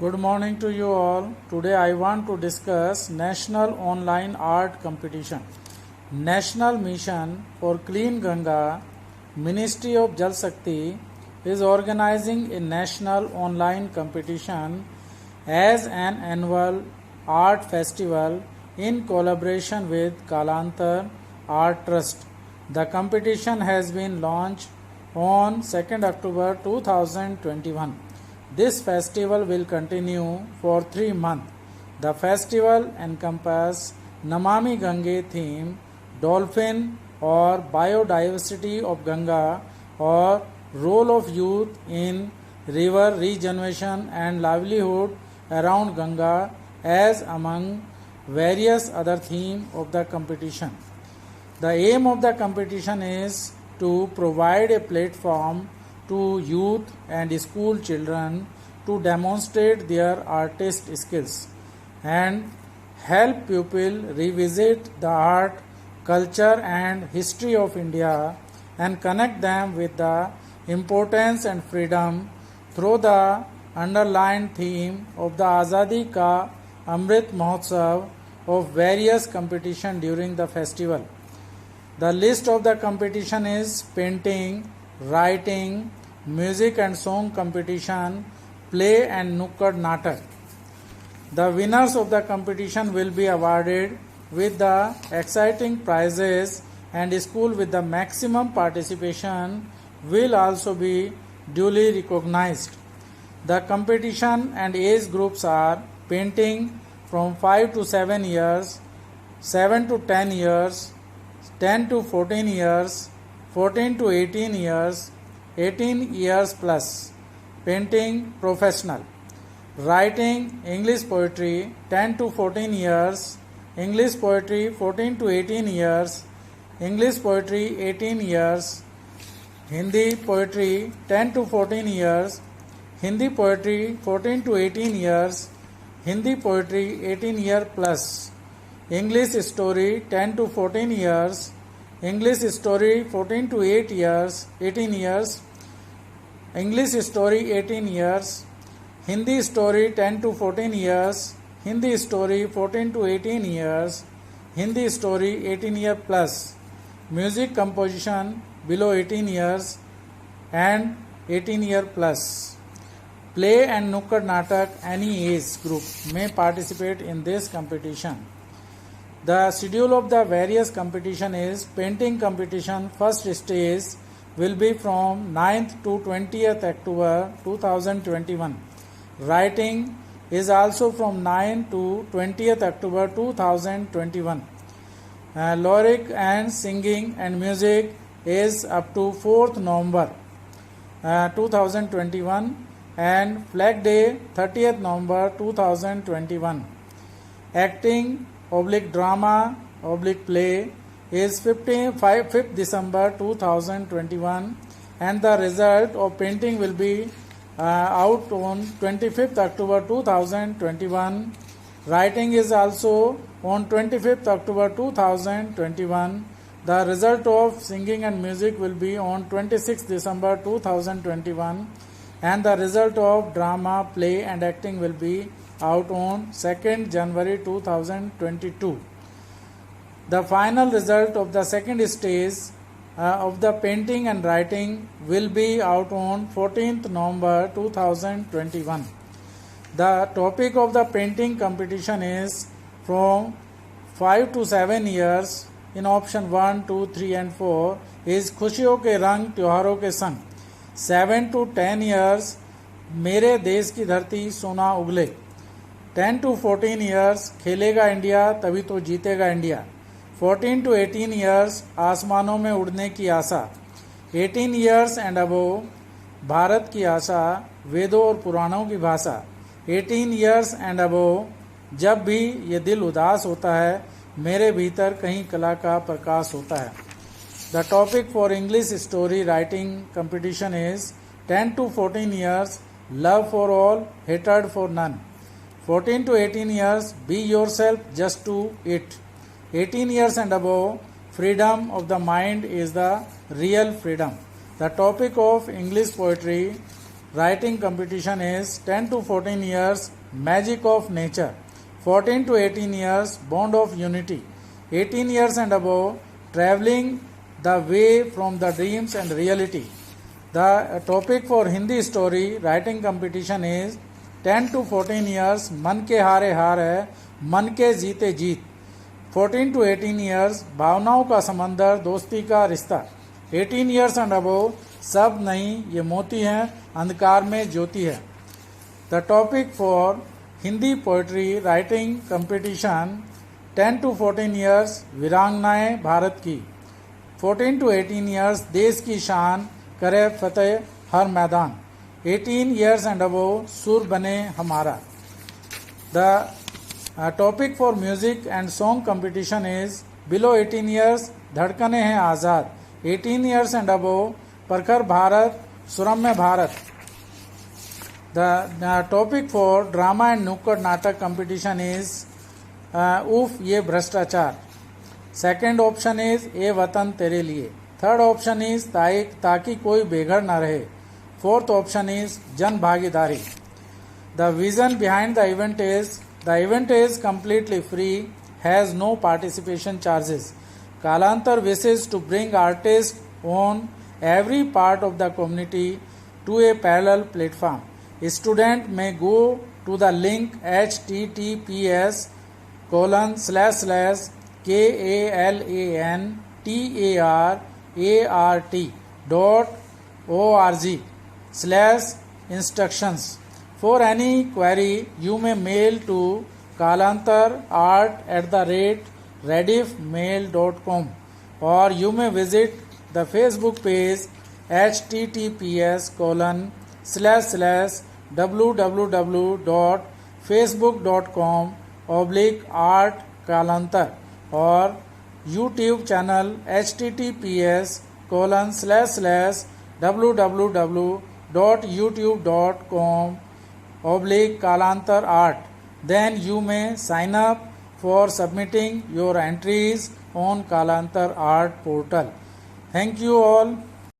Good morning to you all. Today I want to discuss National Online Art Competition. National Mission for Clean Ganga, Ministry of Jal Shakti is organizing a national online competition as an annual art festival in collaboration with Kalantar Art Trust. The competition has been launched on 2nd October 2021. This festival will continue for 3 months. The festival encompasses Namami Gange theme, dolphin or biodiversity of Ganga or role of youth in river regeneration and livelihood around Ganga as among various other themes of the competition. The aim of the competition is to provide a platform to youth and school children to demonstrate their artist skills and help people revisit the art, culture and history of India and connect them with the importance and freedom through the underlying theme of the Azadi Ka Amrit Mahotsav of various competition during the festival. The list of the competition is painting, writing, music and song competition, play and nukkad natak. The winners of the competition will be awarded with the exciting prizes and school with the maximum participation will also be duly recognized. The competition and age groups are painting from 5 to 7 years, 7 to 10 years, 10 to 14 years, 14 to 18 years, 18 years plus, painting professional, writing English poetry 10 to 14 years, English poetry 14 to 18 years, English poetry 18 years, Hindi poetry 10 to 14 years, Hindi poetry 14 to 18 years, Hindi poetry 18 year plus, English story 10 to 14 years, English story 14 to 18 years, English story 18 years, Hindi story 10 to 14 years, Hindi story 14 to 18 years, Hindi story 18 year plus, music composition below 18 years and 18 year plus. Play and nukkad natak any age group may participate in this competition. The schedule of the various competition is painting competition first stage will be from 9th to 20th October 2021. Writing is also from 9th to 20th October 2021. Lyric and singing and music is up to 4th November 2021 and Flag Day 30th November 2021. Acting /drama /play is 5th December 2021 and the result of painting will be out on 25th October 2021. Writing is also on 25th October 2021. The result of singing and music will be on 26th December 2021 and the result of drama, play and acting will be out on 2nd January 2022. The final result of the second stage of the painting and writing will be out on 14th November 2021. The topic of the painting competition is from 5 to 7 years in option 1, 2, 3 and 4 is खुशियों के रंग त्योहारों के संग. 7 to 10 years मेरे देश की धरती सोना उगले. 10 to 14 years खेलेगा इंडिया तभी तो जीतेगा इंडिया. 14 to 18 years आसमानों में उड़ने की आशा. 18 years and above भारत की आशा वेदों और पुराणों की भाषा. 18 years and above जब भी ये दिल उदास होता है मेरे भीतर कहीं कला का प्रकाश होता है. The topic for English story writing competition is 10 to 14 years love for all, hatred for none. 14 to 18 years be yourself just do it. 18 years and above freedom of the mind is the real freedom. The topic of English poetry writing competition is 10 to 14 years, magic of nature. 14 to 18 years, bond of unity. 18 years and above, traveling the way from the dreams and reality. The topic for Hindi story writing competition is 10 to 14 years, मन के हारे हार है, मन के जीते जीत. 14 to 18 years, भावनाओं का समंदर, दोस्ती का रिश्ता. 18 years and above, सब नहीं ये मोती हैं, अंधकार में ज्योति है. The topic for Hindi poetry writing competition 10 to 14 years, वीरांगनाएं Bharat की. 14 to 18 years, देश की शान, करे फतेह हर मैदान. 18 years and above, सुर बने हमारा. The topic for music and song competition is below 18 years, धड़कने हैं आज़ाद. 18 years and above, प्रखर भारत, सुरम्य Bharat. The topic for drama and नुक्कड़ नाटक competition is उफ ये भ्रष्टाचार. Second option is ए वतन तेरे लिए. Third option is ताकि कोई बेघर ना रहे. Fourth option is जन भागीदारी. The vision behind the event is completely free, has no participation charges. Kalantar wishes to bring artists on every part of the community to a parallel platform. A student may go to the link https://kalantarart.org/instructions. For any query, you may mail to kalantarart@rediffmail.com or you may visit the Facebook page https://www.facebook.com/artkalantar or YouTube channel https://www.youtube.com/kalantarart. Then you may sign up for submitting your entries on Kalantar Art portal. Thank you all.